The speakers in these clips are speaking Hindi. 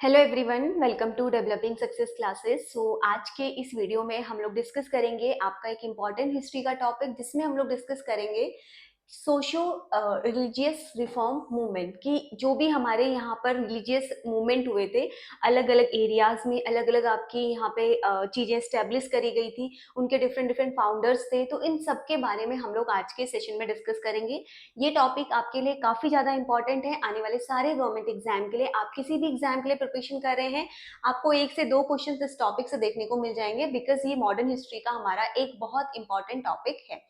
Hello everyone, welcome to developing success classes. आज के इस वीडियो में हम लोग डिस्कस करेंगे आपका एक इम्पॉर्टेंट हिस्ट्री का टॉपिक, जिसमें हम लोग डिस्कस करेंगे सोशो रिलीजियस रिफॉर्म मूवमेंट की। जो भी हमारे यहाँ पर रिलीजियस मूवमेंट हुए थे, अलग अलग एरियाज में अलग अलग आपकी यहाँ पे चीजें स्टेब्लिश करी गई थी, उनके डिफरेंट डिफरेंट फाउंडर्स थे। तो इन सब के बारे में हम लोग आज के सेशन में डिस्कस करेंगे। ये टॉपिक आपके लिए काफी ज्यादा इंपॉर्टेंट है। आने वाले सारे गवर्नमेंट एग्जाम के लिए, आप किसी भी एग्जाम के लिए प्रिपरेशन कर रहे हैं, आपको 1 से 2 क्वेश्चन इस टॉपिक से देखने को मिल जाएंगे, बिकॉज ये मॉडर्न हिस्ट्री का हमारा एक बहुत इंपॉर्टेंट टॉपिक है।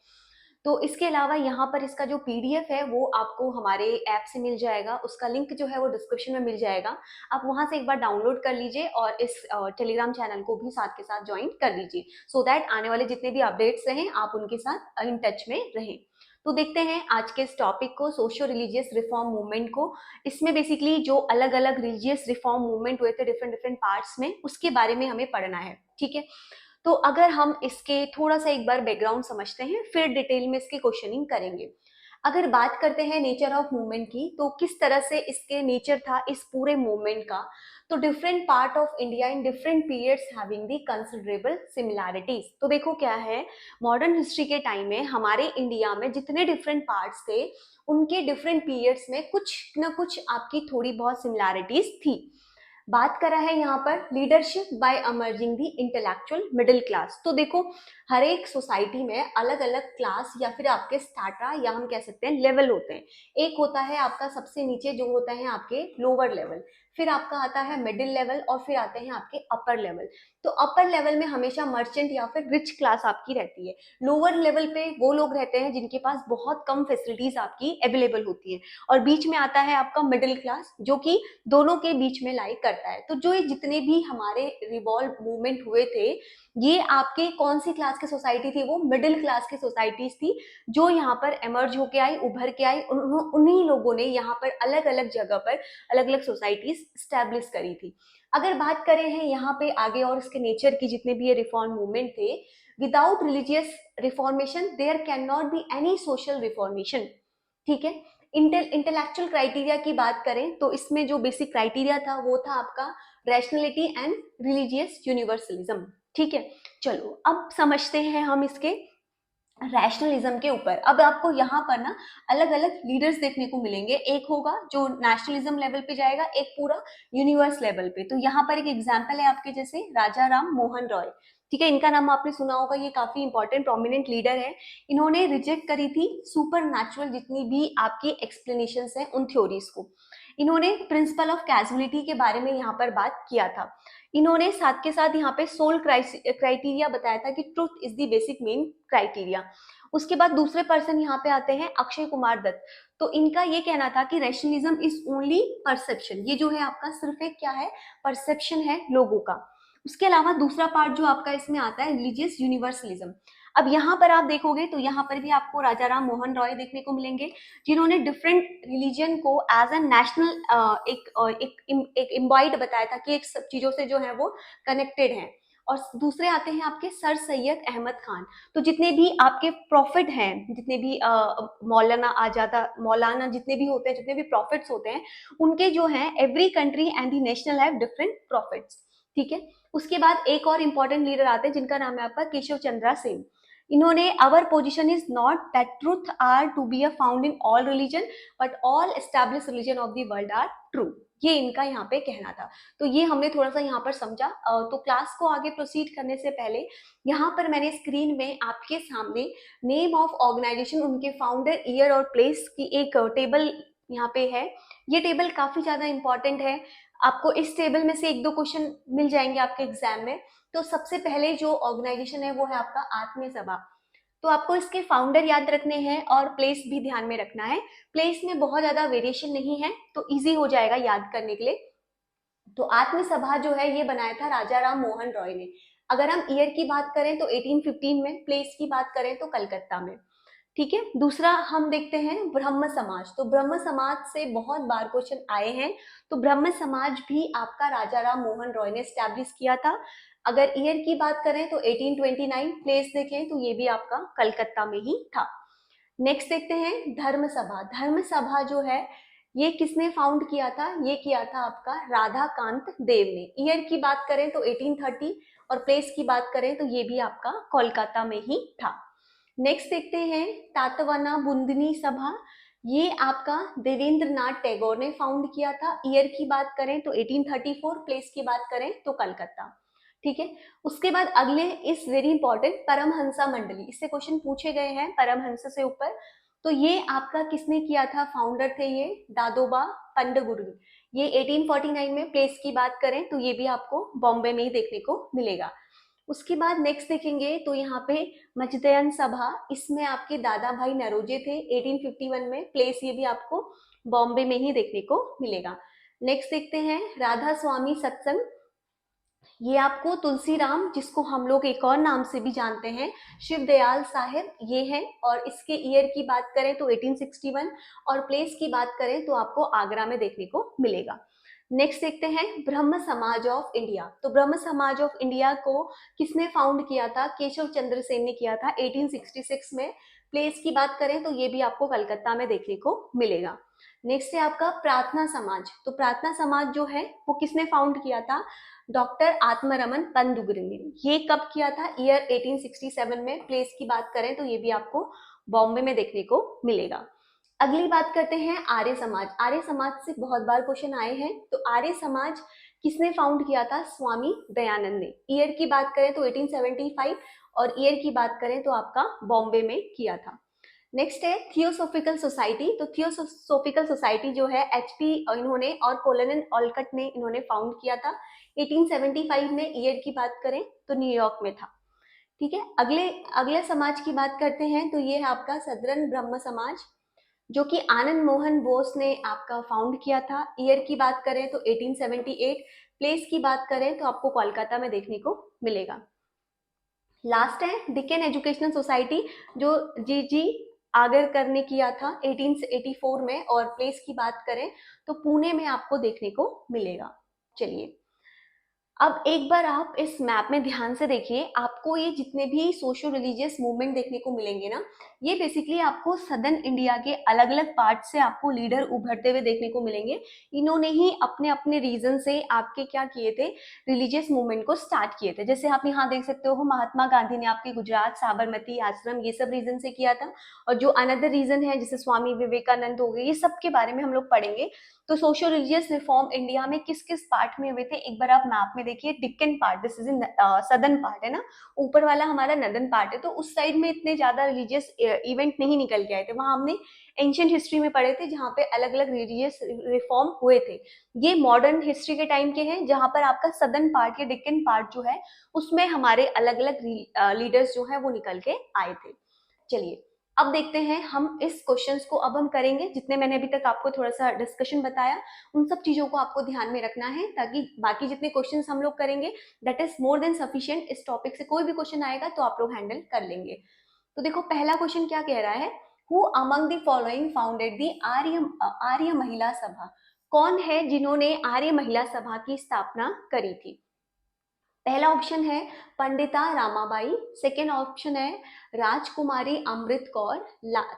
तो इसके अलावा यहाँ पर इसका जो पीडीएफ है वो आपको हमारे ऐप से मिल जाएगा। उसका लिंक जो है वो डिस्क्रिप्शन में मिल जाएगा। आप वहां से एक बार डाउनलोड कर लीजिए और इस टेलीग्राम चैनल को भी साथ के साथ ज्वाइन कर लीजिए, सो दैट आने वाले जितने भी अपडेट्स रहें आप उनके साथ इन टच में रहें। तो देखते हैं आज के इस टॉपिक को, सोशो रिलीजियस रिफॉर्म मूवमेंट को। इसमें बेसिकली जो अलग अलग रिलीजियस रिफॉर्म मूवमेंट हुए थे डिफरेंट डिफरेंट पार्ट्स में, उसके बारे में हमें पढ़ना है। ठीक है, तो अगर हम इसके थोड़ा सा एक बार बैकग्राउंड समझते हैं, फिर डिटेल में इसकी क्वेश्चनिंग करेंगे। अगर बात करते हैं नेचर ऑफ मूवमेंट की, तो किस तरह से इसके नेचर था इस पूरे मूवमेंट का, तो different part of India in different periods having the considerable similarities. तो देखो क्या है, मॉडर्न हिस्ट्री के टाइम में हमारे इंडिया में जितने डिफरेंट पार्ट्स थे, उनके डिफरेंट पीरियड्स में कुछ ना कुछ आपकी थोड़ी बहुत सिमिलैरिटीज थी। बात करा है यहाँ पर लीडरशिप बाय अमर्जिंग दी इंटेलेक्चुअल मिडिल क्लास। तो देखो, हर एक सोसाइटी में अलग अलग क्लास या फिर आपके स्टार्टा या हम कह सकते हैं लेवल होते हैं। एक होता है आपका सबसे नीचे जो होता है आपके लोअर लेवल, फिर आपका आता है मिडिल लेवल और फिर आते हैं आपके अपर लेवल। तो अपर लेवल में हमेशा मर्चेंट या फिर रिच क्लास आपकी रहती है। लोअर लेवल पे वो लोग रहते हैं जिनके पास बहुत कम फैसिलिटीज आपकी अवेलेबल होती है। और बीच में आता है आपका मिडिल क्लास, जो कि दोनों के बीच में लाई करता है। तो जो ये जितने भी हमारे रिवॉल्व मूवमेंट हुए थे, ये आपके कौन सी क्लास की सोसाइटी थी? वो मिडिल क्लास की सोसाइटीज थी, जो यहाँ पर एमर्ज होके आई, उभर के आई। उन्हीं लोगों ने यहाँ पर अलग अलग जगह पर अलग अलग सोसाइटीज स्टैब्लिश करी थी। अगर बात करें हैं यहाँ पे आगे और इसके नेचर की, जितने भी ये रिफॉर्म मूवमेंट थे, without religious reformation there can not be any social reformation. ठीक है, इंटेलेक्चुअल क्राइटेरिया की बात करें तो इसमें जो बेसिक क्राइटेरिया था वो था आपका रैशनैलिटी एंड रिलीजियस यूनिवर्सलिज्म। ठीक है, चलो अब समझते हैं हम इसके रैशनलिज्म के ऊपर। अब आपको यहाँ पर ना अलग अलग लीडर्स देखने को मिलेंगे। एक होगा जो नेशनलिज्म लेवल पे जाएगा, एक पूरा यूनिवर्स लेवल पे। तो यहाँ पर एक एग्जांपल है आपके जैसे राजा राम मोहन रॉय। ठीक है, इनका नाम आपने सुना होगा, ये काफी इंपॉर्टेंट प्रोमिनेंट लीडर है। इन्होंने रिजेक्ट करी थी सुपर नेचुरल जितनी भी आपकी एक्सप्लेनेशंस हैं उन थ्योरीज को। इन्होंने प्रिंसिपल ऑफ कैजुअलिटी के बारे में यहाँ पर बात किया था। इन्होंने साथ के साथ यहाँ पे सोल क्राइटेरिया बताया था कि truth is the basic main criteria. उसके बाद दूसरे पर्सन यहाँ पे आते हैं अक्षय कुमार दत्त। तो इनका ये कहना था कि रैशनलिज्म इज ओनली परसेप्शन। ये जो है आपका सिर्फ एक क्या है, परसेप्शन है लोगों का। उसके अलावा दूसरा पार्ट जो आपका इसमें आता है रिलीजियस यूनिवर्सलिज्म। अब यहाँ पर आप देखोगे तो यहाँ पर भी आपको राजा राम मोहन रॉय देखने को मिलेंगे, जिन्होंने डिफरेंट रिलीजन को एज अ नेशनल एक इम्बाइड बताया था कि एक सब चीजों से जो है वो कनेक्टेड है। और दूसरे आते हैं आपके सर सैयद अहमद खान। तो जितने भी आपके प्रॉफिट हैं, जितने भी मौलाना आजादा मौलाना जितने भी होते हैं, जितने भी प्रॉफिट्स होते हैं, उनके जो हैं every country and the national have different profits. ठीक है, उसके बाद एक और इंपॉर्टेंट लीडर आते हैं जिनका नाम है आपका केशव चंद्रा सेन। इन्होंने our position is not that truth are to be a found in all religion but all establish religion of the world are true. ये इनका यहाँ पे कहना था। तो ये हमने थोड़ा सा यहाँ पर समझा। तो क्लास को आगे प्रोसीड करने से पहले यहाँ पर मैंने स्क्रीन में आपके सामने नेम ऑफ ऑर्गेनाइजेशन, उनके फाउंडर, ईयर और प्लेस की एक टेबल यहाँ पे है। ये टेबल काफी ज्यादा इंपॉर्टेंट है। आपको इस टेबल में से 1-2 क्वेश्चन मिल जाएंगे आपके एग्जाम में। तो सबसे पहले जो ऑर्गेनाइजेशन है वो है आपका आत्मीय सभा। तो आपको इसके फाउंडर याद रखने हैं और प्लेस भी ध्यान में रखना है। प्लेस में बहुत ज्यादा वेरिएशन नहीं है, तो इजी हो जाएगा याद करने के लिए। तो आत्म सभा जो है ये बनाया था राजा राम मोहन रॉय ने। अगर हम ईयर की बात करें तो 1815 में, प्लेस की बात करें तो कलकत्ता में। ठीक है, दूसरा हम देखते हैं ब्रह्म समाज। तो ब्रह्म समाज से बहुत बार क्वेश्चन आए हैं। तो ब्रह्म समाज भी आपका राजा राम मोहन रॉय ने स्टैब्लिश किया था। अगर ईयर की बात करें तो 1829, प्लेस देखें तो ये भी आपका कलकत्ता में ही था। नेक्स्ट देखते हैं धर्म सभा। धर्म सभा जो है ये किसने फाउंड किया था? ये किया था आपका राधाकांत देव ने। ईयर की बात करें तो 1830 और प्लेस की बात करें तो ये भी आपका कोलकाता में ही था। नेक्स्ट देखते हैं तातवाना बुंदनी सभा। ये आपका देवेंद्र नाथ टैगोर ने फाउंड किया था। ईयर की बात करें तो 1834, प्लेस की बात करें तो कलकत्ता। ठीक है, उसके बाद अगले इस वेरी इंपॉर्टेंट परमहंसा मंडली, इससे क्वेश्चन पूछे गए हैं परमहंस से ऊपर। तो ये आपका किसने किया था? फाउंडर थे ये दादोबा पंडगुरु। ये 1849 में। प्लेस की बात करें तो ये भी आपको बॉम्बे में ही देखने को मिलेगा। उसके बाद नेक्स्ट देखेंगे तो यहाँ पे मजदयन सभा, इसमें आपके दादा भाई नरोजे थे 1851 में। प्लेस ये भी आपको बॉम्बे में ही देखने को मिलेगा। नेक्स्ट देखते हैं राधा स्वामी सत्संग। ये आपको तुलसीराम, जिसको हम लोग एक और नाम से भी जानते हैं शिव दयाल साहेब, ये है। और इसके ईयर की बात करें तो 1861 और प्लेस की बात करें तो आपको आगरा में देखने को मिलेगा। नेक्स्ट देखते हैं ब्रह्म समाज ऑफ इंडिया। तो ब्रह्म समाज ऑफ इंडिया को किसने फाउंड किया था? केशव चंद्र सेन ने किया था 1866 में। प्लेस की बात करें तो ये भी आपको कलकत्ता में देखने को मिलेगा। नेक्स्ट है आपका प्रार्थना समाज। तो प्रार्थना समाज जो है वो किसने फाउंड किया था? डॉक्टर आत्मरमन पंतुगुरु ने। ये कब किया था? ईयर 1867 में। प्लेस की बात करें तो ये भी आपको बॉम्बे में देखने को मिलेगा। अगली बात करते हैं आर्य समाज। आर्य समाज से बहुत बार क्वेश्चन आए हैं। तो आर्य समाज किसने फाउंड किया था? स्वामी दयानंद ने। ईयर की बात करें तो 1875 और ईयर की बात करें तो आपका बॉम्बे में किया था। नेक्स्ट है थियोसोफिकल सोसाइटी। तो थियोसोफिकल सोसाइटी जो है एचपी इन्होंने और कोलोनल ऑलकट ने इन्होंने फाउंड किया था 1875 में। ईयर की बात करें तो न्यूयॉर्क में था। ठीक है, अगले अगले समाज की बात करते हैं तो ये है आपका सदरन ब्रह्म समाज, जो कि आनंद मोहन बोस ने आपका फाउंड किया था। ईयर की बात करें तो 1878, प्लेस की बात करें तो आपको कोलकाता में देखने को मिलेगा। लास्ट है डिकेन एजुकेशनल सोसाइटी, जो जी आगरकर ने किया था 1884 में। और प्लेस की बात करें तो पुणे में आपको देखने को मिलेगा। चलिए, अब एक बार आप इस मैप में ध्यान से देखिए, आपको ये जितने भी सोशो रिलीजियस मूवमेंट देखने को मिलेंगे ना, ये बेसिकली आपको सदर्न इंडिया के अलग अलग पार्ट से आपको लीडर उभरते हुए देखने को मिलेंगे। इन्होंने ही अपने अपने रीजन से आपके क्या किए थे? रिलीजियस मूवमेंट को स्टार्ट किए थे। जैसे आप यहाँ देख सकते हो महात्मा गांधी ने आपके गुजरात साबरमती आश्रम ये सब रीजन से किया था। और जो अनदर रीजन है जैसे स्वामी विवेकानंद हो गए, ये सब के बारे में हम लोग पढ़ेंगे। तो सोशो रिलीजियस रिफॉर्म इंडिया में किस किस पार्ट में हुए थे एक बार आप मैप में देखिए। Deccan part, this is in southern part है ना, ऊपर वाला हमारा नदर्न पार्ट है। तो उस साइड में इतने ज्यादा रिलीजियस इवेंट नहीं निकल के आए थे। वहां हमने एंशियंट हिस्ट्री में पढ़े थे जहाँ पे अलग अलग रिलीजियस रिफॉर्म हुए थे। ये मॉडर्न हिस्ट्री के टाइम के हैं जहाँ पर आपका सदर्न पार्ट या डिक्कन पार्ट जो है उसमें हमारे अलग अलग लीडर्स जो है वो निकल के आए थे। चलिए, अब देखते हैं हम इस क्वेश्चंस को अब हम करेंगे। जितने मैंने अभी तक आपको थोड़ा सा डिस्कशन बताया उन सब चीजों को आपको ध्यान में रखना है, ताकि बाकी जितने क्वेश्चंस हम लोग करेंगे that is more than sufficient. इस टॉपिक से कोई भी क्वेश्चन आएगा तो आप लोग हैंडल कर लेंगे। तो देखो पहला क्वेश्चन क्या कह रहा है, who among the following founded the Arya Mahila Sabha. कौन है जिन्होंने आर्य महिला सभा की स्थापना करी थी? पहला ऑप्शन है पंडिता रामाबाई, सेकेंड ऑप्शन है राजकुमारी अमृत कौर,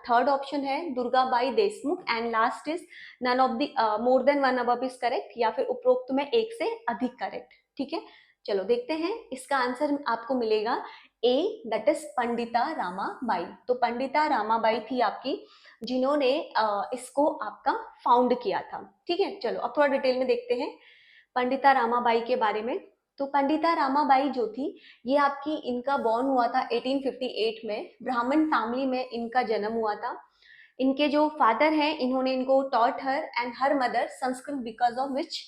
थर्ड ऑप्शन है Durgabai Deshmukh and last is none of the more than one above is correct, या फिर उपरोक्त में एक से अधिक करेक्ट। ठीक है, चलो देखते हैं। इसका आंसर आपको मिलेगा ए, दैट इज पंडिता रामाबाई। तो पंडिता रामाबाई थी आपकी जिन्होंने इसको आपका फाउंड किया था। ठीक है, चलो अब थोड़ा डिटेल में देखते हैं पंडिता रामाबाई के बारे में। तो पंडिता रामाबाई जो थी ये आपकी, इनका बॉर्न हुआ था 1858 में। ब्राह्मण फैमिली में इनका जन्म हुआ था। इनके जो फादर हैं इन्होंने इनको taught her and her mother Sanskrit because of which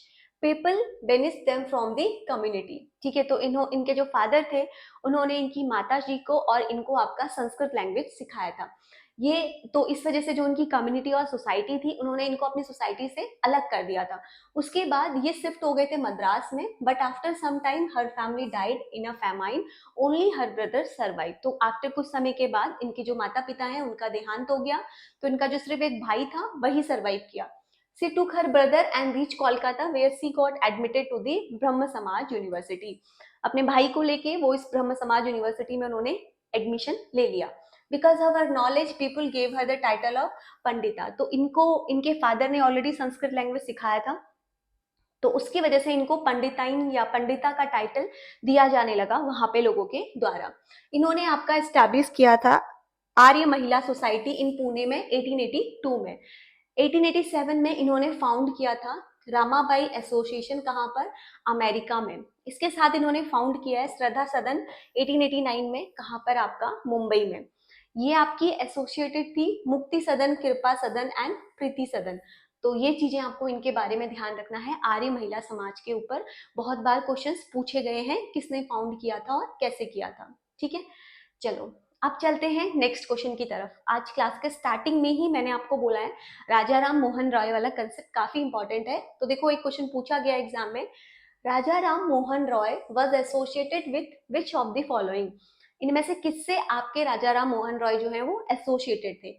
people banished them from the community. ठीक है, तो इनके जो फादर थे उन्होंने इनकी माता जी को और इनको आपका संस्कृत लैंग्वेज सिखाया था। ये तो इस वजह से जो उनकी कम्युनिटी और सोसाइटी थी उन्होंने इनको अपनी सोसाइटी से अलग कर दिया था। उसके बाद ये शिफ्ट हो गए थे मद्रास में, but after some time her family died in a famine, only her brother survive. तो आफ्टर कुछ समय के बाद इनके जो माता पिता हैं उनका देहांत हो गया, तो इनका जो सिर्फ एक भाई था वही सर्वाइव किया। She took her brother and reach Kolkata where she got admitted to the Brahmo Samaj university. अपने भाई को लेके वो इस ब्रह्म समाज यूनिवर्सिटी में उन्होंने एडमिशन ले लिया। Because of her knowledge people gave her the title of Pandita. तो इनको इनके फादर ने ऑलरेडी संस्कृत लैंग्वेज सिखाया था, तो उसकी वजह से इनको पंडिताइन या पंडिता का टाइटल दिया जाने लगा वहां पे लोगों के द्वारा। इन्होंने आपका एस्टैब्लिश किया था आर्य महिला सोसाइटी इन पुणे में 1882 में। 1887 में इन्होंने फाउंड किया था रामाबाई एसोसिएशन, कहाँ पर, अमेरिका में। इसके साथ इन्होंने फाउंड किया है श्रद्धा सदन 1889 में, कहाँ पर, आपका मुंबई में। ये आपकी एसोसिएटेड थी मुक्ति सदन, कृपा सदन एंड प्रीति सदन। तो ये चीजें आपको इनके बारे में ध्यान रखना है। आर्य महिला समाज के ऊपर बहुत बार क्वेश्चंस पूछे गए हैं, किसने फाउंड किया था और कैसे किया था। ठीक है, चलो अब चलते हैं नेक्स्ट क्वेश्चन की तरफ। आज क्लास के स्टार्टिंग में ही मैंने आपको बोला है राजा राम मोहन रॉय वाला कंसेप्ट काफी इंपॉर्टेंट है। तो देखो एक क्वेश्चन पूछा गया एग्जाम में, Raja Ram Mohan Roy was associated with which of the following. इनमें से किससे आपके राजा राम मोहन रॉय जो है वो एसोसिएटेड थे।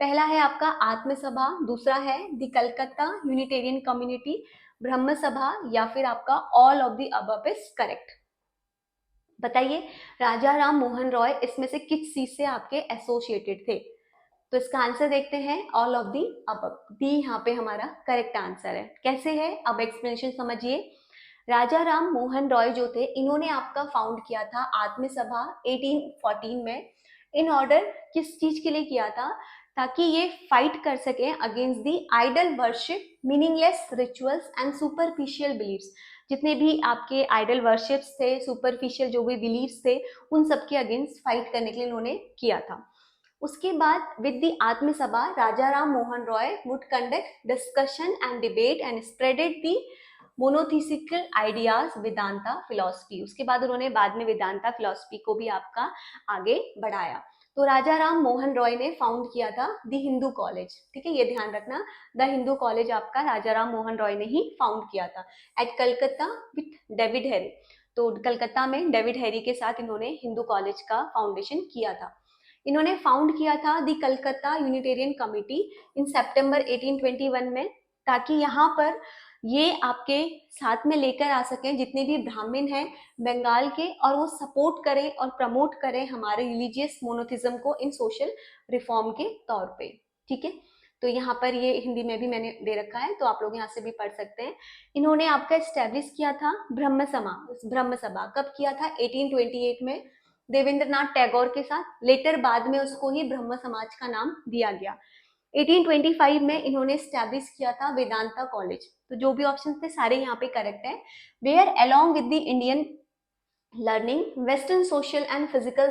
पहला है आपका आत्म सभा, दूसरा है द कलकत्ता यूनिटेरियन कम्युनिटी, ब्रह्म सभा, या फिर आपका all of the above is correct. बताइए राजा राम मोहन रॉय इसमें से किस चीज से आपके एसोसिएटेड थे। तो इसका आंसर देखते हैं, all of the above. D यहाँ पे हमारा करेक्ट आंसर है। कैसे है, अब एक्सप्लेनेशन समझिए। राजा राम मोहन रॉय जो थे, इन्होंने आपका फाउंड किया था आत्म सभा 1814 में। इन ऑर्डर किस चीज के लिए किया था, ताकि ये फाइट कर सके against the idol worship, meaningless rituals and superficial beliefs. जितने भी आपके आइडल वर्शिप्स थे, सुपरफिशियल जो भी बिलीव्स थे, उन सबके अगेंस्ट फाइट करने के लिए इन्होंने किया था। उसके बाद with the Atma Sabha Raja Ram Mohan Roy would conduct discussion and debate and spreaded the monotheistical ideas Vedanta philosophy. उसके बाद उन्होंने बाद में वेदांता फिलोसफी को भी आपका आगे बढ़ाया। तो राजा राम मोहन रॉय ने फाउंड किया था द हिंदू कॉलेज। ठीक है, ये ध्यान रखना, द हिंदू कॉलेज आपका राजा राम मोहन रॉय ने ही फाउंड किया था at Calcutta with David Hare. तो कलकत्ता में डेविड हैरी के साथ इन्होंने हिंदू कॉलेज का फाउंडेशन किया था। इन्होंने फाउंड किया था the Calcutta Unitarian committee in September 1821 में, ताकि यहाँ पर ये आपके साथ में लेकर आ सकें जितने भी ब्राह्मण हैं बंगाल के, और वो सपोर्ट करें और प्रमोट करें हमारे रिलीजियस मोनोथिज्म को इन सोशल रिफॉर्म के तौर पे। ठीक है, तो यहाँ पर ये हिंदी में भी मैंने दे रखा है, तो आप लोग यहाँ से भी पढ़ सकते हैं। इन्होंने आपका एस्टेब्लिश किया था ब्रह्म सभा कब किया था, 1828 में, देवेंद्रनाथ टैगोर के साथ। लेटर बाद में उसको ही ब्रह्म समाज का नाम दिया गया। 1825 में इन्होंने स्टैब्लिश किया था वेदांता कॉलेज। तो जो भी ऑप्शन थे सारे यहाँ पे करेक्ट है। Where along with the Indian learning western social and physical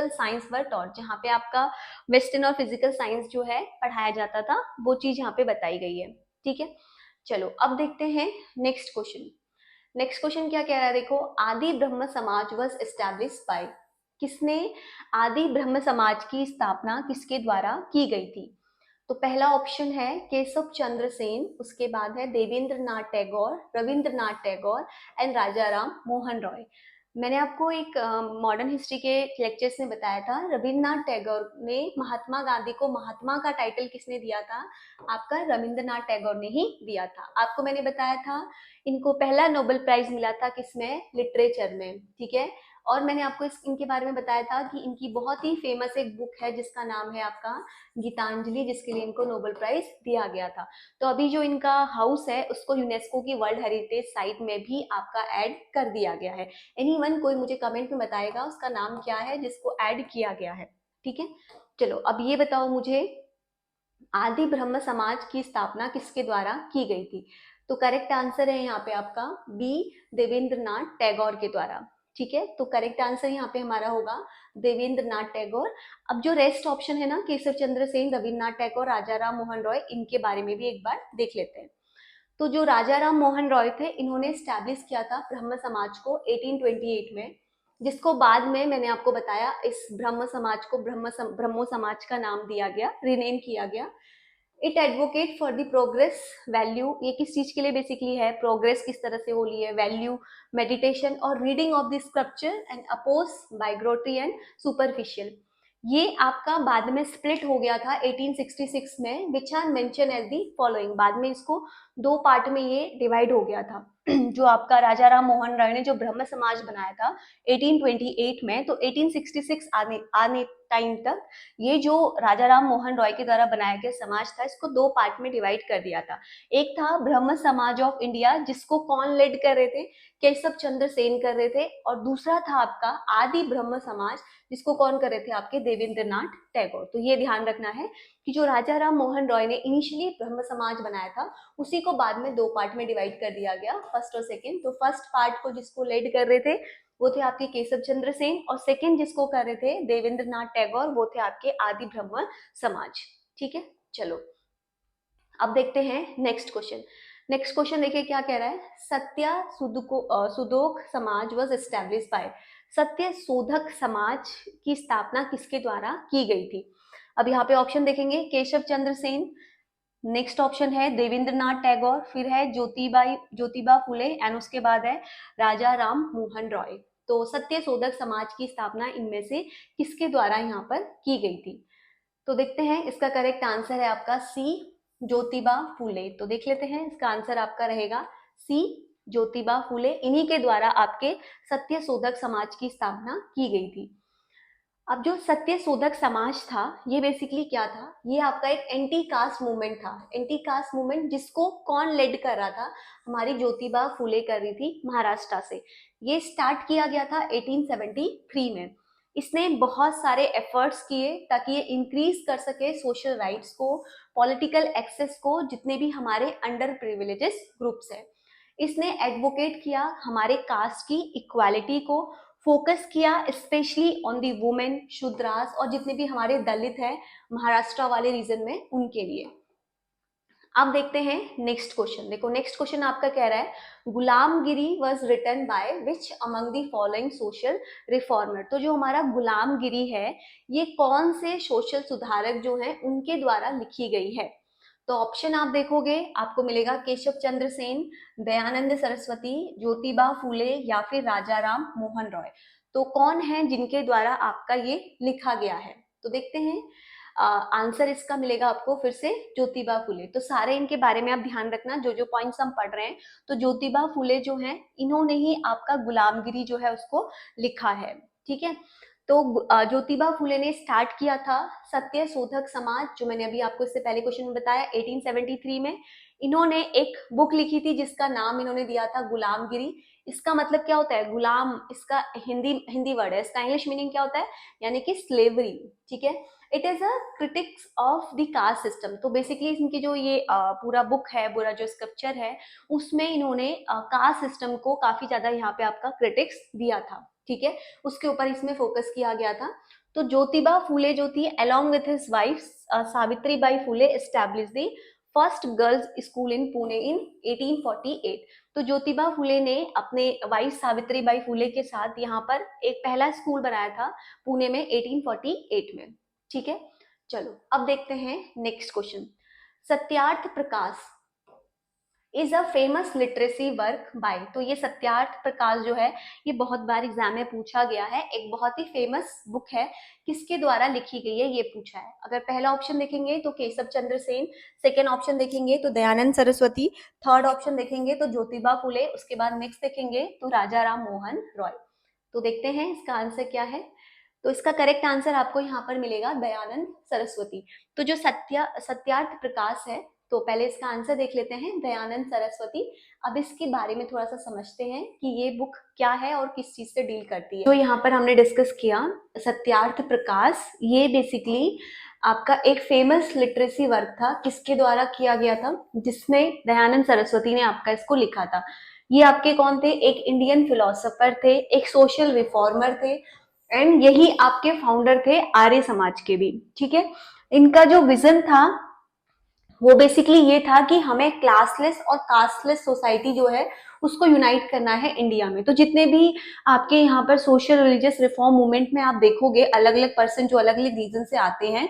science were taught. जहाँ पे आपका वेस्टर्न और फिजिकल साइंस जो है पढ़ाया जाता था, वो चीज यहाँ पे बताई गई है। ठीक है, चलो अब देखते हैं नेक्स्ट क्वेश्चन। नेक्स्ट क्वेश्चन क्या कह रहा है, देखो, आदि ब्रह्म समाज वॉज एस्टैब्लिश बाय। किसने आदि ब्रह्म समाज की स्थापना किसके द्वारा की गई थी। तो पहला ऑप्शन है केशव चंद्र सेन, उसके बाद है देवेंद्र नाथ टैगोर, रविंद्रनाथ टैगोर एंड राजा राम मोहन रॉय। मैंने आपको एक मॉडर्न हिस्ट्री के लेक्चर्स में बताया था, रविंद्रनाथ टैगोर ने महात्मा गांधी को महात्मा का टाइटल किसने दिया था, आपका रविंद्रनाथ टैगोर ने ही दिया था। आपको मैंने बताया था इनको पहला नोबेल प्राइज मिला था किसमें, लिटरेचर में। ठीक है, और मैंने आपको इनके बारे में बताया था कि इनकी बहुत ही फेमस एक बुक है जिसका नाम है आपका गीतांजलि, जिसके लिए इनको नोबेल प्राइज दिया गया था। तो अभी जो इनका हाउस है उसको यूनेस्को की वर्ल्ड हेरिटेज साइट में भी आपका ऐड कर दिया गया है। एनीवन, कोई मुझे कमेंट में बताएगा उसका नाम क्या है जिसको ऐड किया गया है। ठीक है, चलो अब ये बताओ मुझे, आदि ब्रह्म समाज की स्थापना किसके द्वारा की गई थी। तो करेक्ट आंसर है यहाँ पे आपका बी, देवेंद्रनाथ टैगोर के द्वारा। ठीक है, तो करेक्ट आंसर यहाँ पे हमारा होगा देवेंद्रनाथ टैगोर। अब जो रेस्ट ऑप्शन है ना, केशव चंद्र सेन, रविन्द्रनाथ टैगोर, राजा राम मोहन रॉय, इनके बारे में भी एक बार देख लेते हैं। तो जो राजा राम मोहन रॉय थे, इन्होंने स्टैब्लिश किया था ब्रह्म समाज को 1828 में, जिसको बाद में मैंने आपको बताया इस ब्रह्म समाज को ब्रह्मो समाज का नाम दिया गया, रिनेम किया गया। It advocate for the progress value. ये किस चीज के लिए बेसिकली है, प्रोग्रेस किस तरह से हो रही है, वैल्यू, मेडिटेशन और reading of the scripture and oppose bigotry and superficial. ये आपका बाद में स्प्लिट हो गया था 1866 में, which are mention as the following. बाद में इसको दो पार्ट में ये डिवाइड हो गया था। जो आपका राजा राम मोहन रॉय ने जो ब्रह्म समाज बनाया था 1828 में, तो 1866 आने टाइम तक ये जो राजा राम मोहन रॉय के द्वारा बनाया गया समाज था, इसको दो पार्ट में डिवाइड कर दिया था। एक था ब्रह्म समाज ऑफ इंडिया, जिसको कौन लेड कर रहे थे, केशव चंद्र सेन कर रहे थे, और दूसरा था आपका आदि ब्रह्म समाज, जिसको कौन कर रहे थे, आपके देवेंद्रनाथ टैगोर। तो ये ध्यान रखना है कि जो राजा राम मोहन रॉय ने इनिशियली ब्रह्म समाज बनाया था, उसी को बाद में दो पार्ट में डिवाइड कर दिया गया, फर्स्ट और सेकेंड। तो फर्स्ट पार्ट को जिसको लेड कर रहे थे वो थे आपके केशव चंद्र सेन, और सेकेंड जिसको कर रहे थे देवेंद्रनाथ टैगोर, वो थे आपके आदि ब्रह्म समाज। ठीक है, चलो अब देखते हैं नेक्स्ट क्वेश्चन। नेक्स्ट क्वेश्चन देखिए क्या कह रहा है, सत्य सुदोक समाज वॉज एस्टेब्लिश बाय, सत्य शोधक समाज की स्थापना किसके द्वारा की गई थी। अब यहाँ पे ऑप्शन देखेंगे, केशव चंद्र सेन, नेक्स्ट ऑप्शन है देवेंद्रनाथ टैगोर, फिर है ज्योतिबा फुले, एंड उसके बाद है राजा राम मोहन रॉय। तो सत्य शोधक समाज की स्थापना इनमें से किसके द्वारा यहाँ पर की गई थी। तो देखते हैं, इसका करेक्ट आंसर है आपका सी, ज्योतिबा फुले। तो देख लेते हैं, इसका आंसर आपका रहेगा सी, ज्योतिबा फुले। इन्हीं के द्वारा आपके सत्य शोधक समाज की स्थापना की गई थी। अब जो सत्य शोधक समाज था, ये बेसिकली क्या था, ये आपका एक एंटी कास्ट मूवमेंट था। एंटी कास्ट मूवमेंट जिसको कौन लेड कर रहा था, हमारी ज्योतिबा फुले कर रही थी महाराष्ट्र से। ये स्टार्ट किया गया था 1873 में। इसने बहुत सारे एफर्ट्स किए ताकि ये इंक्रीज कर सके सोशल राइट्स को, पॉलिटिकल एक्सेस को, जितने भी हमारे अंडर प्रिविलेजेस ग्रुप्स हैं। इसने एडवोकेट किया हमारे कास्ट की इक्वालिटी को, फोकस किया specially on the women, Shudras, और जितने भी हमारे दलित हैं महाराष्ट्र वाले रीजन में, उनके लिए। अब देखते हैं नेक्स्ट क्वेश्चन। देखो नेक्स्ट क्वेश्चन आपका कह रहा है Gulamgiri was written by which among the following social reformer. तो जो हमारा गुलामगिरी है, ये कौन से सोशल सुधारक जो हैं उनके द्वारा लिखी गई है। तो ऑप्शन आप देखोगे, आपको मिलेगा केशव चंद्र सेन, दयानंद सरस्वती, ज्योतिबा फुले, या फिर राजा राम मोहन रॉय। तो कौन है जिनके द्वारा आपका ये लिखा गया है। तो देखते हैं, आंसर इसका मिलेगा आपको फिर से ज्योतिबा फुले। तो सारे इनके बारे में आप ध्यान रखना, जो जो पॉइंट्स हम पढ़ रहे हैं। तो ज्योतिबा फुले जो हैं, इन्होंने ही आपका गुलामगिरी जो है उसको लिखा है। ठीक है, तो ज्योतिबा फुले ने स्टार्ट किया था सत्य शोधक समाज, जो मैंने अभी आपको इससे पहले क्वेश्चन में बताया 1873 में। इन्होंने एक बुक लिखी थी जिसका नाम इन्होंने दिया था गुलामगिरी। इसका मतलब क्या होता है, गुलाम, इसका हिंदी वर्ड है, इसका इंग्लिश मीनिंग क्या होता है, यानी कि स्लेवरी। ठीक है, it is a critics of the caste system. तो बेसिकली इनकी जो ये पूरा बुक है, पूरा जो स्क्रिप्चर है, उसमें इन्होंने कास्ट सिस्टम को काफी ज्यादा यहाँ पे आपका क्रिटिक्स दिया था। ठीक है, उसके ऊपर इसमें फोकस किया गया था। तो ज्योतिबा फुले जो थी, along with his wife Savitri Bai Phule establish the first girls school in Pune in 1848। तो ज्योतिबा फुले ने अपने वाइफ सावित्री बाई फुले के साथ यहाँ पर एक पहला स्कूल बनाया था पुणे में 1848 में। ठीक है, चलो अब देखते हैं next question. Satyarth Prakash is a famous literacy work by. तो ये सत्यार्थ प्रकाश जो है, ये बहुत बार एग्जाम में पूछा गया है, एक बहुत ही फेमस बुक है, किसके द्वारा लिखी गई है ये पूछा है। अगर पहला ऑप्शन देखेंगे तो केशव चंद्र सेन, सेकेंड ऑप्शन देखेंगे तो दयानंद सरस्वती, थर्ड ऑप्शन देखेंगे तो ज्योतिबा फुले, उसके बाद नेक्स्ट देखेंगे तो राजा राम मोहन रॉय। तो देखते हैं इसका आंसर क्या है। तो इसका करेक्ट आंसर आपको यहाँ पर मिलेगा दयानंद सरस्वती। तो जो सत्यार्थ प्रकाश है, तो पहले इसका आंसर देख लेते हैं, दयानंद सरस्वती। अब इसके बारे में थोड़ा सा समझते हैं कि ये बुक क्या है और किस चीज से डील करती है। जो यहाँ पर हमने डिस्कस किया सत्यार्थ प्रकाश, ये बेसिकली आपका एक फेमस लिटरेसी वर्क था, किसके द्वारा किया गया था, जिसमें दयानंद सरस्वती ने आपका इसको लिखा था। ये आपके कौन थे, एक इंडियन फिलोसोफर थे, एक सोशल रिफॉर्मर थे, एंड यही आपके फाउंडर थे आर्य समाज के भी। ठीक है, इनका जो विजन था वो बेसिकली ये था कि हमें क्लासलेस और कास्टलेस सोसाइटी जो है उसको यूनाइट करना है इंडिया में। तो जितने भी आपके यहाँ पर सोशल रिलीजियस रिफॉर्म मूवमेंट में आप देखोगे, अलग अलग पर्सन जो अलग अलग रीजन से आते हैं,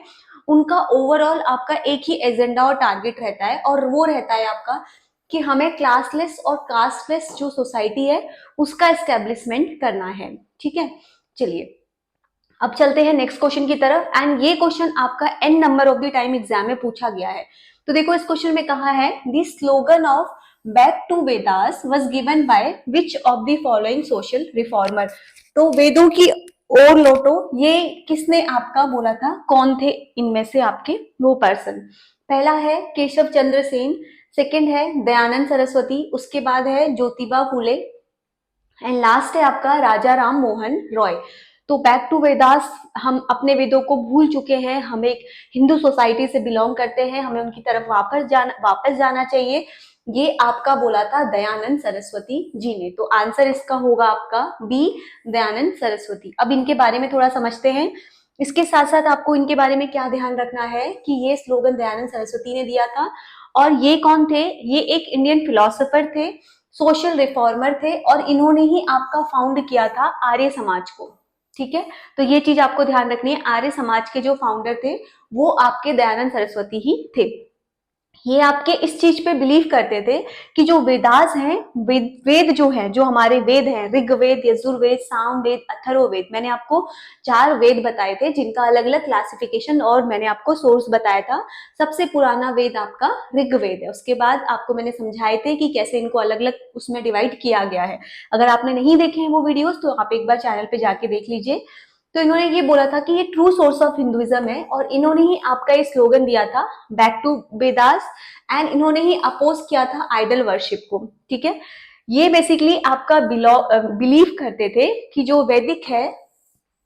उनका ओवरऑल आपका एक ही एजेंडा और टारगेट रहता है, और वो रहता है आपका कि हमें क्लासलेस और कास्टलेस जो सोसाइटी है उसका एस्टेब्लिशमेंट करना है। ठीक है, चलिए अब चलते हैं नेक्स्ट क्वेश्चन की तरफ। एंड ये क्वेश्चन आपका n number of the time exam में पूछा गया है। तो देखो इस क्वेश्चन में कहा है the slogan of back to Vedas was given by which of the following social reformer. तो वेदों की ओर लौटो, ये किसने आपका बोला था, कौन थे इनमें से आपके वो पर्सन। पहला है केशव चंद्र सेन, सेकंड है दयानंद सरस्वती, उसके बाद है ज्योतिबा फुले, एंड लास्ट है आपका राजा राम मोहन रॉय। तो बैक टू वेदास, हम अपने वेदों को भूल चुके हैं, हम एक हिंदू सोसाइटी से बिलोंग करते हैं, हमें उनकी तरफ वापस जाना चाहिए, ये आपका बोला था दयानंद सरस्वती जी ने। तो आंसर इसका होगा आपका बी, दयानंद सरस्वती। अब इनके बारे में थोड़ा समझते हैं। इसके साथ साथ आपको इनके बारे में क्या ध्यान रखना है कि ये स्लोगन दयानंद सरस्वती ने दिया था, और ये कौन थे, ये एक इंडियन फिलोसोफर थे, सोशल रिफॉर्मर थे, और इन्होंने ही आपका फाउंड किया था आर्य समाज को। ठीक है, तो ये चीज आपको ध्यान रखनी है, आर्य समाज के जो फाउंडर थे वो आपके दयानंद सरस्वती ही थे। ये आपके इस चीज पे बिलीव करते थे कि जो वेदास हैं, वेद जो है, जो हमारे वेद हैं, ऋग्वेद, यजुर्वेद, सामवेद, अथर्ववेद, मैंने आपको 4 वेद बताए थे जिनका अलग अलग क्लासिफिकेशन और मैंने आपको सोर्स बताया था। सबसे पुराना वेद आपका ऋग्वेद है, उसके बाद आपको मैंने समझाए थे कि कैसे इनको अलग अलग उसमें डिवाइड किया गया है। अगर आपने नहीं देखे हैं वो वीडियोस तो आप एक बार चैनल पे जाके देख लीजिए। तो इन्होंने ये बोला था कि ये ट्रू सोर्स ऑफ हिंदुइज्म है, और इन्होंने ही आपका ये स्लोगन दिया था बैक टू वेदास, एंड इन्होंने ही अपोज किया था आइडल वर्शिप को। ठीक है, ये बेसिकली आपका बिलीव करते थे कि जो वैदिक है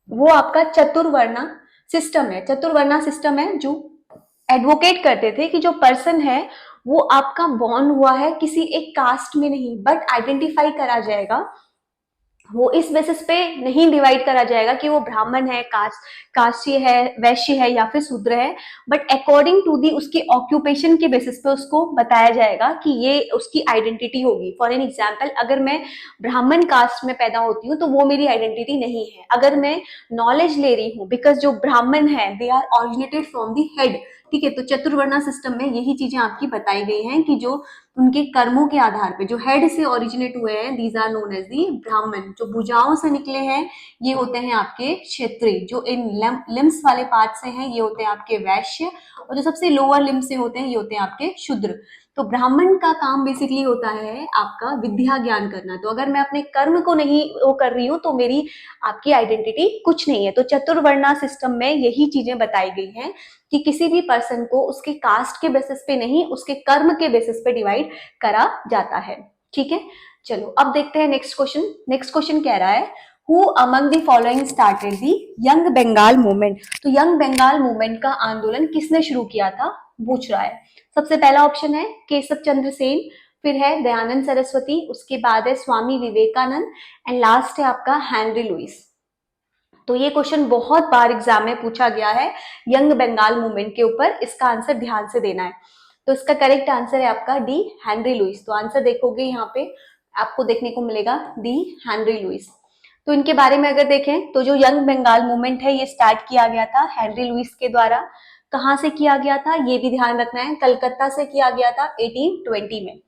वो आपका चतुर्वर्णा सिस्टम है, चतुर्वर्णा सिस्टम है, जो एडवोकेट करते थे कि जो पर्सन है वो आपका बॉर्न हुआ है किसी एक कास्ट में नहीं, बट आइडेंटिफाई करा जाएगा, वो इस बेसिस पे नहीं डिवाइड करा जाएगा कि वो ब्राह्मण है, काशी है, वैश्य है या फिर शूद्र है, बट अकॉर्डिंग टू दी उसकी ऑक्यूपेशन के बेसिस पे उसको बताया जाएगा कि ये उसकी आइडेंटिटी होगी। फॉर एन एग्जाम्पल, अगर मैं ब्राह्मण कास्ट में पैदा होती हूँ तो वो मेरी आइडेंटिटी नहीं है। अगर मैं नॉलेज ले रही हूँ, बिकॉज जो ब्राह्मण है they are originated from the head. ठीक है, तो चतुर्वर्णा सिस्टम में यही चीजें आपकी बताई गई हैं कि जो उनके कर्मों के आधार पे जो हेड से ओरिजिनेट हुए हैं, these are known as the Brahmin. जो भुजाओं से निकले हैं ये होते हैं आपके क्षत्रिय, जो इन लिम्स वाले पार्ट से हैं ये होते हैं आपके वैश्य, और जो सबसे लोअर लिम्स से होते हैं ये होते हैं आपके शूद्र। तो ब्राह्मण का काम बेसिकली होता है आपका विद्या ज्ञान करना। तो अगर मैं अपने कर्म को नहीं वो कर रही हूँ तो मेरी आपकी आइडेंटिटी कुछ नहीं है। तो चतुर्वर्णा सिस्टम में यही चीजें बताई गई हैं कि किसी भी पर्सन को उसके कास्ट के बेसिस पे नहीं, उसके कर्म के बेसिस पे डिवाइड करा जाता है। ठीक है, चलो अब देखते हैं नेक्स्ट क्वेश्चन। नेक्स्ट क्वेश्चन कह रहा है who among the following started the young Bengal movement. तो यंग बंगाल मूवमेंट का आंदोलन किसने शुरू किया था पूछ रहा है। सबसे पहला ऑप्शन है केशव चंद्र सेन, फिर है दयानंद सरस्वती, उसके बाद है स्वामी विवेकानंद, एंड लास्ट है आपका हेनरी लुइस। तो ये क्वेश्चन बहुत बार एग्जाम में पूछा गया है यंग बंगाल मूवमेंट के ऊपर, इसका आंसर ध्यान से देना है। तो इसका करेक्ट आंसर है आपका डी, हेनरी लुइस। तो आंसर देखोगे यहाँ पे आपको देखने को मिलेगा डी, हेनरी लुइस। तो इनके बारे में अगर देखें तो जो यंग बंगाल मूवमेंट है ये स्टार्ट किया गया था हेनरी लुइस के द्वारा। कहाँ से किया गया था ये भी ध्यान रखना है, कलकत्ता से किया गया था 1820 में।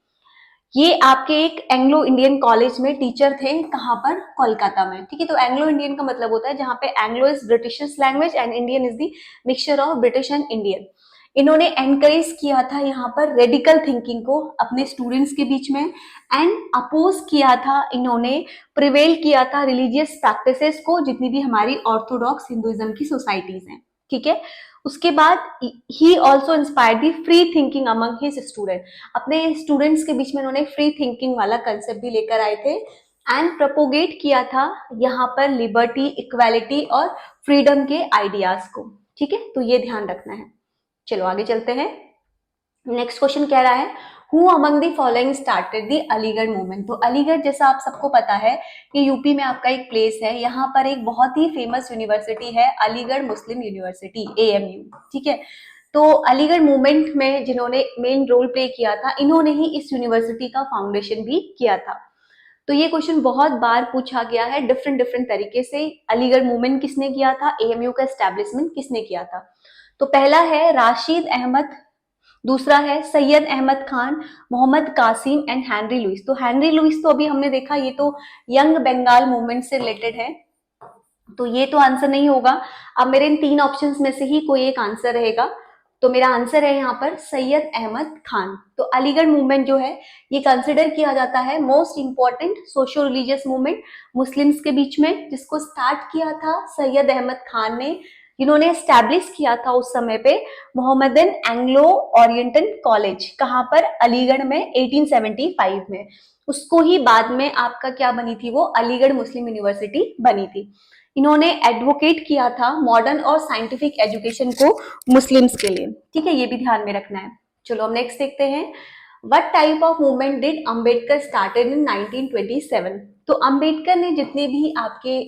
ये आपके एक एंग्लो इंडियन कॉलेज में टीचर थे, कहाँ पर, कोलकाता में। ठीक है, तो एंग्लो इंडियन का मतलब होता है जहाँ पे Anglo is British language and Indian is the mixture of British and Indian. इन्होंने एनकरेज किया था यहाँ पर रेडिकल थिंकिंग को अपने स्टूडेंट्स के बीच में, एंड अपोज किया था, इन्होंने प्रिवेल किया था रिलीजियस प्रैक्टिसेस को, जितनी भी हमारी ऑर्थोडॉक्स हिंदुइज्म की सोसाइटीज हैं। ठीक है, उसके बाद he also inspired the free thinking among his student. अपने स्टूडेंट्स के बीच में इन्होंने फ्री थिंकिंग वाला कंसेप्ट भी लेकर आए थे, एंड प्रोपोगेट किया था यहाँ पर लिबर्टी, इक्वालिटी और फ्रीडम के आइडियाज को। ठीक है, तो ये ध्यान रखना है। चलो आगे चलते हैं। नेक्स्ट क्वेश्चन कह रहा है who among the following started the Aligarh movement. तो अलीगढ़ जैसा आप सबको पता है कि यूपी में आपका एक प्लेस है, यहाँ पर एक बहुत ही फेमस यूनिवर्सिटी है अलीगढ़ मुस्लिम यूनिवर्सिटी, AMU। ठीक है, तो अलीगढ़ मूवमेंट में जिन्होंने मेन रोल प्ले किया था, इन्होंने ही इस यूनिवर्सिटी का फाउंडेशन भी किया था। तो ये क्वेश्चन बहुत बार पूछा गया है डिफरेंट डिफरेंट तरीके से। अलीगढ़ मूवमेंट किसने किया था, AMU का एस्टेब्लिशमेंट किसने किया था। तो पहला है राशिद अहमद, दूसरा है Syed Ahmad Khan, Mohammad Qasim and Henry Louis. तो हेनरी लुइस तो अभी हमने देखा ये तो यंग बंगाल मूवमेंट से रिलेटेड है, तो ये तो आंसर नहीं होगा। अब मेरे इन 3 ऑप्शंस में से ही कोई एक आंसर रहेगा। तो मेरा आंसर है यहाँ पर सैयद अहमद खान। तो अलीगढ़ मूवमेंट जो है ये कंसिडर किया जाता है most important socio religious movement Muslims के बीच में, जिसको स्टार्ट किया था सैयद अहमद खान ने, जिन्होंने एस्टैब्लिश किया था उस समय पे मोहम्मदन एंग्लो ओरिएंटल कॉलेज, कहाँ पर, अलीगढ़ में 1875 में। उसको ही बाद में आपका क्या बनी थी, वो अलीगढ़ मुस्लिम यूनिवर्सिटी बनी थी। इन्होंने एडवोकेट किया था मॉडर्न और साइंटिफिक एजुकेशन को मुस्लिम्स के लिए, ठीक है, ये भी ध्यान में रखना है। चलो हम नेक्स्ट देखते हैं, what type of movement did Ambedkar started in 1927। तो अंबेडकर ने जितने भी आपके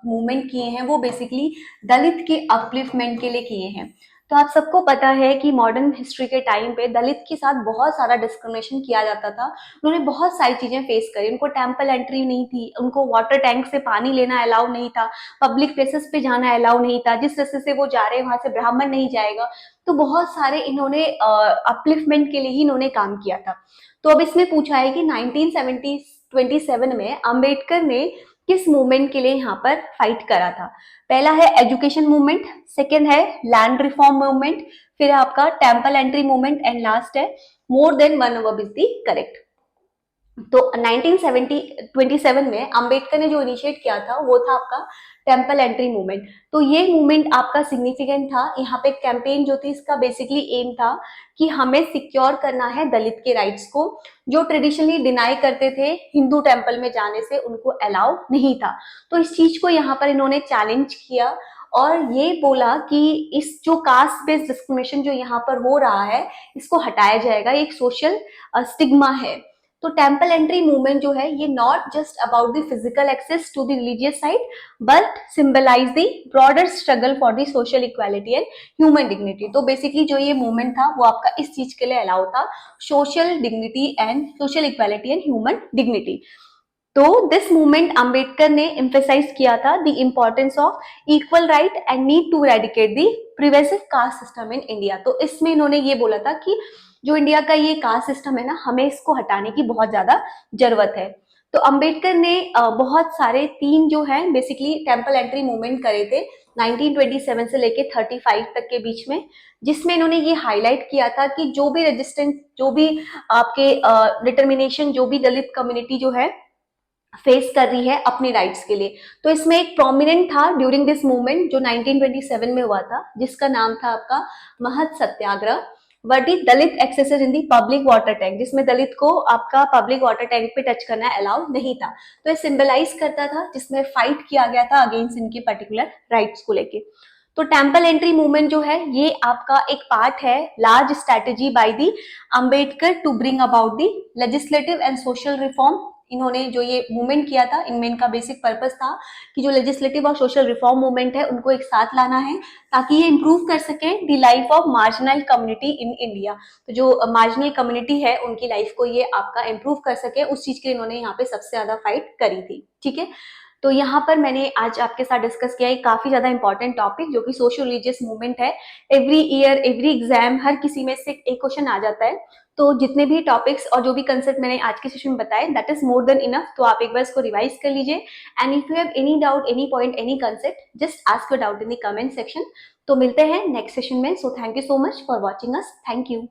मूवमेंट किए हैं वो बेसिकली दलित के अपलिफ्टमेंट के लिए किए हैं। तो आप सबको पता है कि मॉडर्न हिस्ट्री के टाइम पे दलित के साथ बहुत सारा डिस्क्रिमिनेशन किया जाता था। उन्होंने बहुत सारी चीजें फेस करी, उनको टेम्पल एंट्री नहीं थी, उनको वाटर टैंक से पानी लेना अलाउ नहीं था, पब्लिक प्लेसेस पे जाना अलाउ नहीं था, जिस रास्ते से वो जा रहे हैं वहां से ब्राह्मण नहीं जाएगा। तो बहुत सारे इन्होंने अपलिफ्टमेंट के लिए ही इन्होंने काम किया था। तो अब इसमें पूछा है कि 1927 में अंबेडकर ने किस मूवमेंट के लिए यहाँ पर फाइट करा था। पहला है एजुकेशन मूवमेंट, सेकेंड है लैंड रिफॉर्म मूवमेंट, फिर आपका temple entry movement, and last है more than one verb is the correct. तो 1927 में अंबेडकर ने जो इनिशिएट किया था वो था आपका टेम्पल एंट्री मूवमेंट। तो ये मूवमेंट आपका सिग्निफिकेंट था। यहाँ पे कैंपेन जो थी इसका बेसिकली एम था कि हमें सिक्योर करना है दलित के राइट्स को, जो ट्रेडिशनली डिनाई करते थे हिंदू टेम्पल में जाने से, उनको अलाउ नहीं था। तो इस चीज को यहाँ पर इन्होंने चैलेंज किया और ये बोला कि इस जो कास्ट बेस्ड डिस्क्रिमिनेशन जो यहाँ पर हो रहा है इसको हटाया जाएगा, एक सोशल स्टिग्मा है। तो टेम्पल एंट्री मूवमेंट जो है ये not just about the physical access to the religious site but symbolize the broader struggle for the social equality and human dignity. तो बेसिकली जो ये मूवमेंट था वो आपका इस चीज के लिए अलाउ था, social dignity and social equality and human dignity. तो दिस मूवमेंट अंबेडकर ने एम्फेसाइज किया था the importance of equal right and need to eradicate the pervasive caste system in India. तो इसमें इन्होंने ये बोला था कि जो इंडिया का ये कास्ट सिस्टम है ना, हमें इसको हटाने की बहुत ज्यादा जरूरत है। तो अंबेडकर ने बहुत सारे तीन जो है बेसिकली टेम्पल एंट्री मूवमेंट करे थे 1927 से लेके 35 तक के बीच में, जिसमें इन्होंने ये हाईलाइट किया था कि जो भी रेजिस्टेंस, जो भी आपके डिटर्मिनेशन, जो भी दलित कम्युनिटी जो है फेस कर रही है अपने राइट्स के लिए। तो इसमें एक प्रोमिनेंट था ड्यूरिंग दिस मूवमेंट जो 1927 में हुआ था, जिसका नाम था आपका महत सत्याग्रह, वर्डी दलित एक्सेसेस इन दी पब्लिक वाटर टैंक, जिसमें दलित को आपका पब्लिक वाटर टैंक पे टच करना अलाउ नहीं था। तो ये सिंबलाइज करता था, जिसमें फाइट किया गया था अगेंस्ट इनके पर्टिकुलर राइट्स को लेके। तो टेम्पल एंट्री मूवमेंट जो है ये आपका एक पार्ट है large strategy by the Ambedkar to bring about the legislative and social reform. इन्होंने जो ये मूवमेंट किया था, इनमें इनका बेसिक पर्पस था कि जो लेजिस्लेटिव और सोशल रिफॉर्म मूवमेंट है उनको एक साथ लाना है ताकि ये इंप्रूव कर सके the life of marginal community in India. तो जो मार्जिनल कम्युनिटी है उनकी लाइफ को ये आपका इंप्रूव कर सके, उस चीज के लिए इन्होंने यहाँ पे सबसे ज्यादा फाइट करी थी, ठीक है। तो यहाँ पर मैंने आज आपके साथ डिस्कस किया एक काफी ज्यादा इंपॉर्टेंट टॉपिक जो कि सोशल रिलीजियस मूवमेंट है। एवरी ईयर, एवरी एग्जाम, हर किसी में से एक क्वेश्चन आ जाता है। तो जितने भी टॉपिक्स और जो भी कंसेप्ट मैंने आज के सेशन में बताए that is more than enough. तो आप एक बार इसको रिवाइज कर लीजिए and if you have any doubt, any point, any concept, just ask your doubt in the comment section. तो मिलते हैं नेक्स्ट सेशन में। So thank you so much for watching us. Thank you.